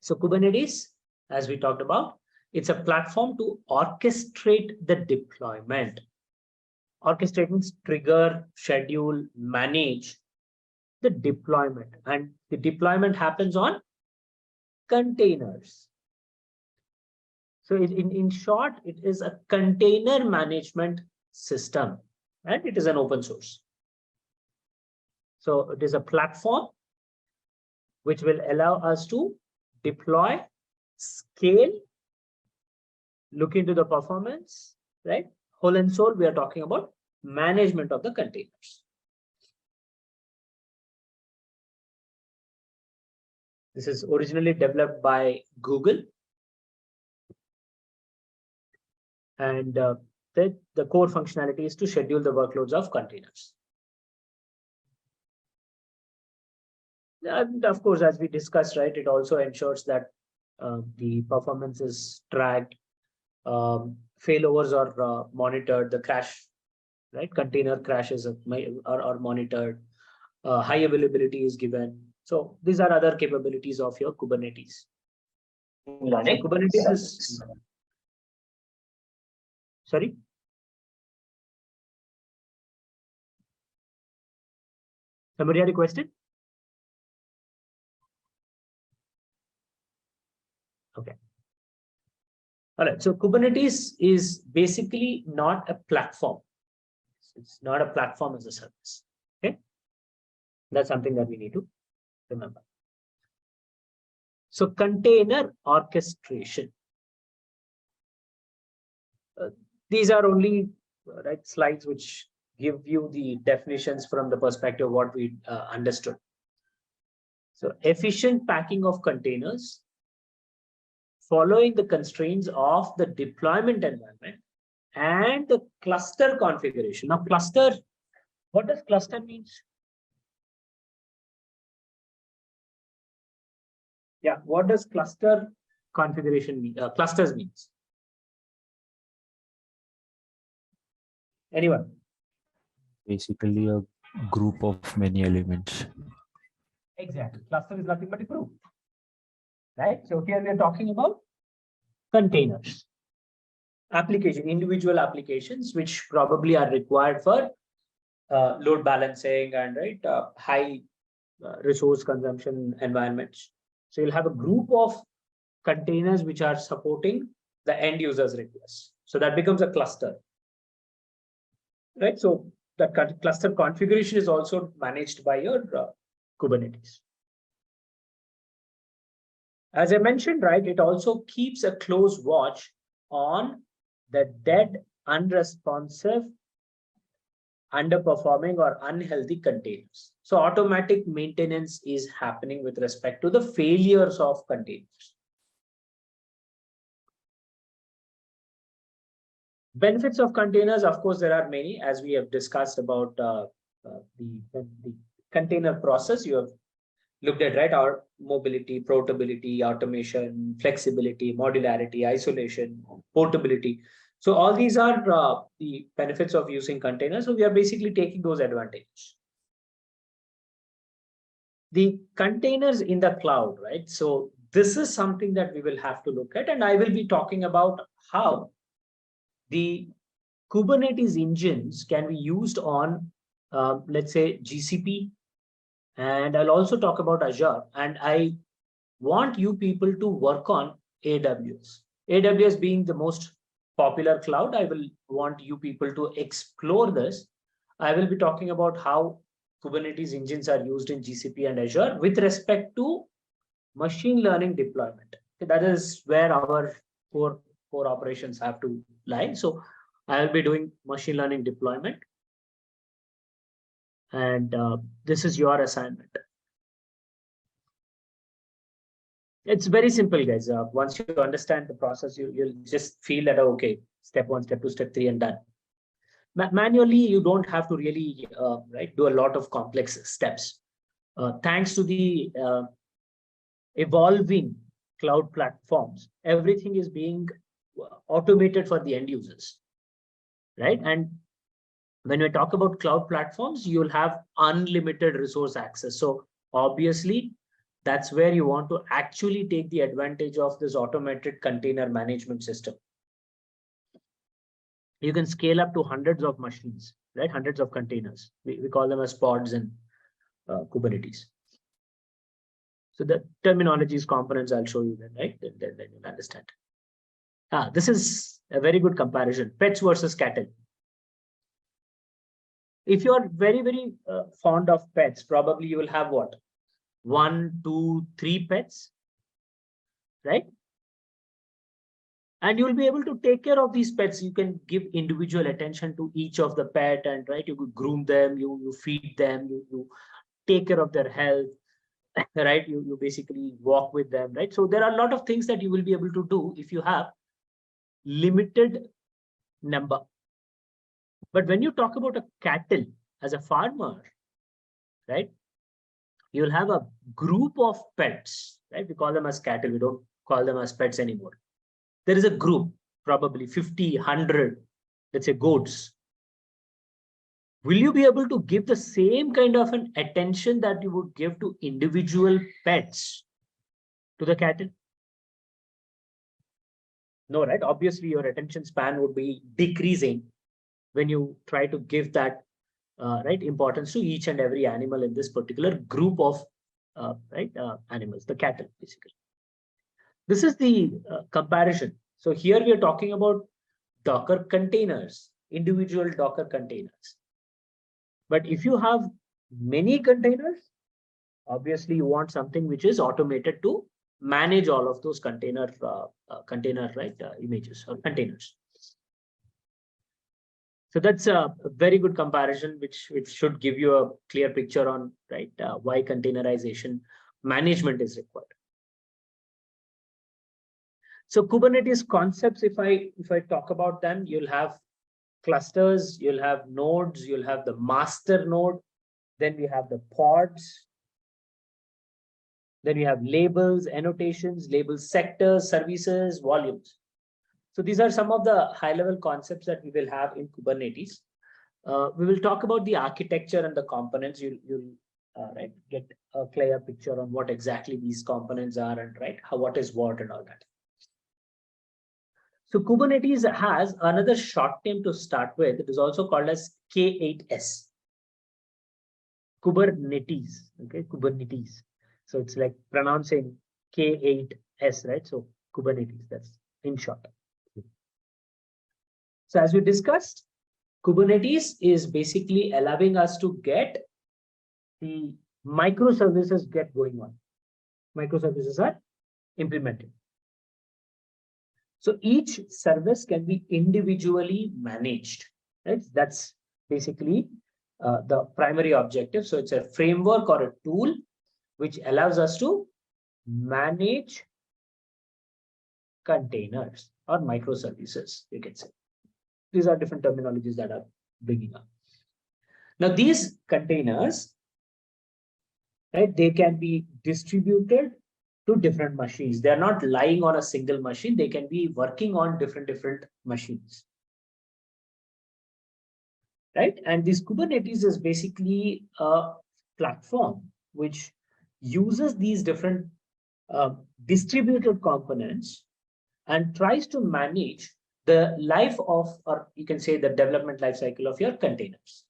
So Kubernetes, as we talked about, it's a platform to orchestrate the deployment. Orchestrate means trigger, schedule, manage the deployment. And the deployment happens on containers. So in short, it is a container management system, and it is an open source. So it is a platform which will allow us to deploy, scale, look into the performance, right? Whole and soul, we are talking about management of the containers. This is originally developed by Google. And the core functionality is to schedule the workloads of containers. And of course, as we discussed, right, it also ensures that the performance is tracked, failovers are monitored, the crash, right, container crashes are monitored, high availability is given. So these are other capabilities of your Kubernetes. Kubernetes is, sorry? Somebody had a question? Okay. All right. So Kubernetes is basically not a platform. It's not a platform as a service. Okay. That's something that we need to remember. So container orchestration. These are only slides which give you the definitions from the perspective of what we understood. So efficient packing of containers following the constraints of the deployment environment and the cluster configuration. Now, cluster, what does cluster means? Yeah, what does cluster configuration mean? Clusters means. Anyone? Basically, a group of many elements. Exactly. Cluster is nothing but a group. Right? So here we are talking about containers. Application, individual applications, which probably are required for load balancing and high resource consumption environments. So you'll have a group of containers which are supporting the end user's requests. So that becomes a cluster. Right? So that cluster configuration is also managed by your Kubernetes. As I mentioned, right, it also keeps a close watch on the dead, unresponsive, underperforming, or unhealthy containers. So automatic maintenance is happening with respect to the failures of containers. Benefits of containers, of course, there are many, as we have discussed about the container process. You have looked at, right, our mobility, portability, automation, flexibility, modularity, isolation, portability. So all these are the benefits of using containers. So we are basically taking those advantages. The containers in the cloud, right? So this is something that we will have to look at, and I will be talking about how the Kubernetes engines can be used on, let's say, GCP, and I'll also talk about Azure. And I want you people to work on AWS. AWS being the most popular cloud, I will want you people to explore this. I will be talking about how Kubernetes engines are used in GCP and Azure with respect to machine learning deployment. That is where our core operations have to lie. So I'll be doing machine learning deployment. And this is your assignment. It's very simple, guys. Once you understand the process, you'll just feel that, okay, step 1, step 2, step 3, and done. Manually, you don't have to really do a lot of complex steps. Thanks to the evolving cloud platforms, everything is being automated for the end users, right? And when we talk about cloud platforms, you'll have unlimited resource access. So obviously, That's where you want to actually take the advantage of this automated container management system. You can scale up to hundreds of machines, right? Hundreds of containers. We call them as pods in Kubernetes. So the terminologies, components, I'll show you then, right? Then you'll understand. This is a very good comparison, pets versus cattle. If you're very, very fond of pets, probably you will have what? 1, 2, 3 pets, right? And you'll be able to take care of these pets. You can give individual attention to each of the pet, and right, you could groom them, you feed them, you take care of their health, right? You basically walk with them, right? So there are a lot of things that you will be able to do if you have limited number. But when you talk about a cattle as a farmer, right, you'll have a group of pets, right? We call them as cattle. We don't call them as pets anymore. There is a group, probably 50, 100, let's say goats. Will you be able to give the same kind of an attention that you would give to individual pets to the cattle? No, right? Obviously, your attention span would be decreasing when you try to give that right importance to each and every animal in this particular group of animals, the cattle, basically. This is the comparison. So here we are talking about Docker containers, individual Docker containers. But if you have many containers, obviously you want something which is automated to manage all of those container images or containers. So that's a very good comparison, which should give you a clear picture on why containerization management is required. So Kubernetes concepts, if I talk about them, you'll have clusters, you'll have nodes, you'll have the master node, then we have the pods, then we have labels, annotations, label sectors, services, volumes. So these are some of the high-level concepts that we will have in Kubernetes. We will talk about the architecture and the components. You'll get a clear picture on what exactly these components are and what is what and all that. So Kubernetes has another short name to start with. It is also called as K8S. Kubernetes, okay, Kubernetes. So it's like pronouncing K8S, right? So Kubernetes, that's in short. So as we discussed, Kubernetes is basically allowing us to get the microservices get going on. Microservices are implemented. So each service can be individually managed, right? That's basically the primary objective. So it's a framework or a tool which allows us to manage containers or microservices, you can say. These are different terminologies that are bringing up. Now, these containers, right, they can be distributed to different machines. They are not lying on a single machine. They can be working on different machines, right? And this Kubernetes is basically a platform which uses these different distributed components and tries to manage the life of, or you can say the development life cycle of your containers,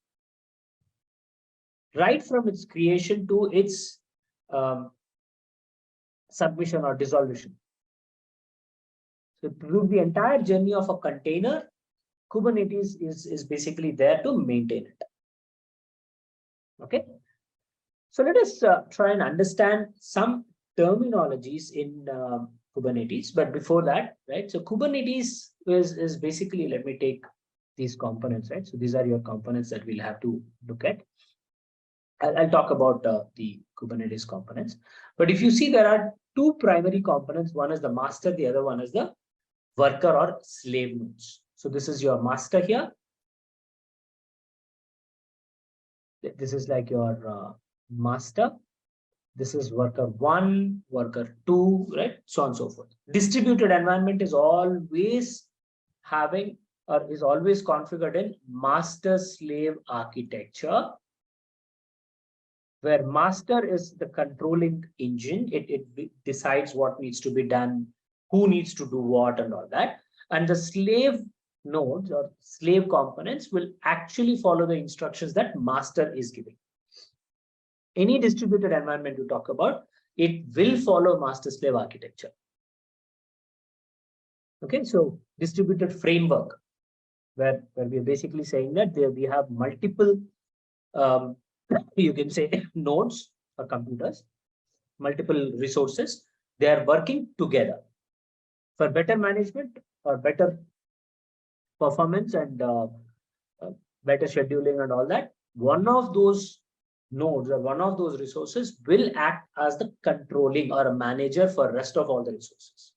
right from its creation to its submission or dissolution. So through the entire journey of a container, Kubernetes is basically there to maintain it. Okay. So let us try and understand some terminologies in Kubernetes. But before that, right? So Kubernetes is basically, let me take these components, right? So these are your components that we'll have to look at. I'll talk about the Kubernetes components. But if you see, there are two primary components. One is the master, the other one is the worker or slave nodes. So this is your master here. This is like your master. This is worker 1, worker 2, right? So on and so forth. Distributed environment is always having or is always configured in master slave architecture, where master is the controlling engine. It decides what needs to be done, who needs to do what and all that. And the slave nodes or slave components will actually follow the instructions that master is giving. Any distributed environment you talk about, it will follow master slave architecture. Okay, so distributed framework, where we are basically saying that there we have multiple, you can say nodes or computers, multiple resources. They are working together for better management or better performance and better scheduling and all that. One of those nodes or one of those resources will act as the controlling or a manager for rest of all the resources.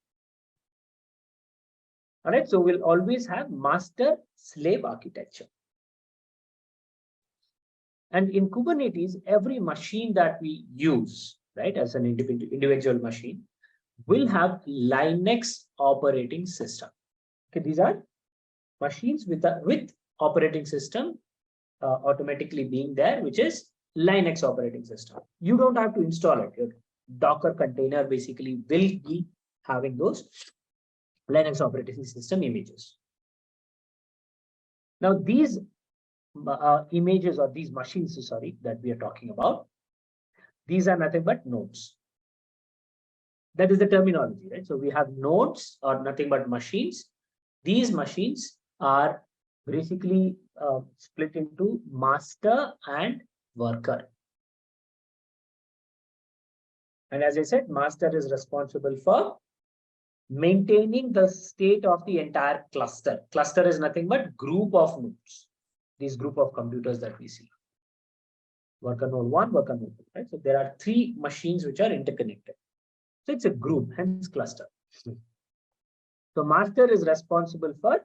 All right, so we'll always have master slave architecture. And in Kubernetes, every machine that we use, right, as an individual machine, will have Linux operating system. Okay, these are machines with operating system automatically being there, which is Linux operating system. You don't have to install it. Your Docker container basically will be having those Linux operating system images. Now, these images or these machines, sorry, that we are talking about, these are nothing but nodes. That is the terminology, right? So we have nodes or nothing but machines. These machines are basically split into master and worker. And as I said, master is responsible for maintaining the state of the entire cluster. Cluster is nothing but group of nodes, this group of computers that we see. Worker node 1, worker node 2, right? So there are 3 machines which are interconnected. So it's a group, hence cluster. So master is responsible for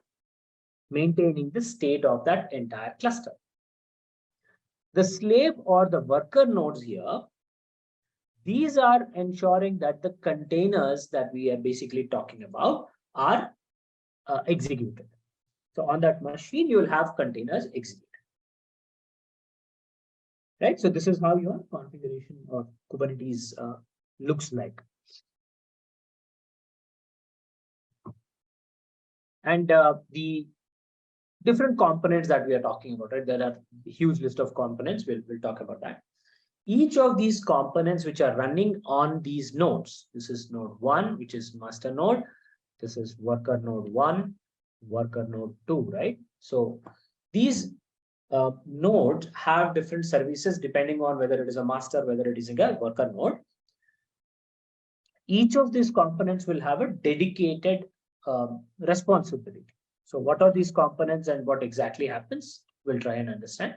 maintaining the state of that entire cluster. The slave or the worker nodes here, these are ensuring that the containers that we are basically talking about are executed. So on that machine, you will have containers executed. Right? So this is how your configuration of Kubernetes looks like. And the different components that we are talking about, right? There are a huge list of components. We'll talk about that. Each of these components which are running on these nodes, this is node 1, which is master node. This is worker node 1, worker node 2, right? So these nodes have different services depending on whether it is a master, whether it is a worker node. Each of these components will have a dedicated responsibility. So what are these components and what exactly happens? We'll try and understand.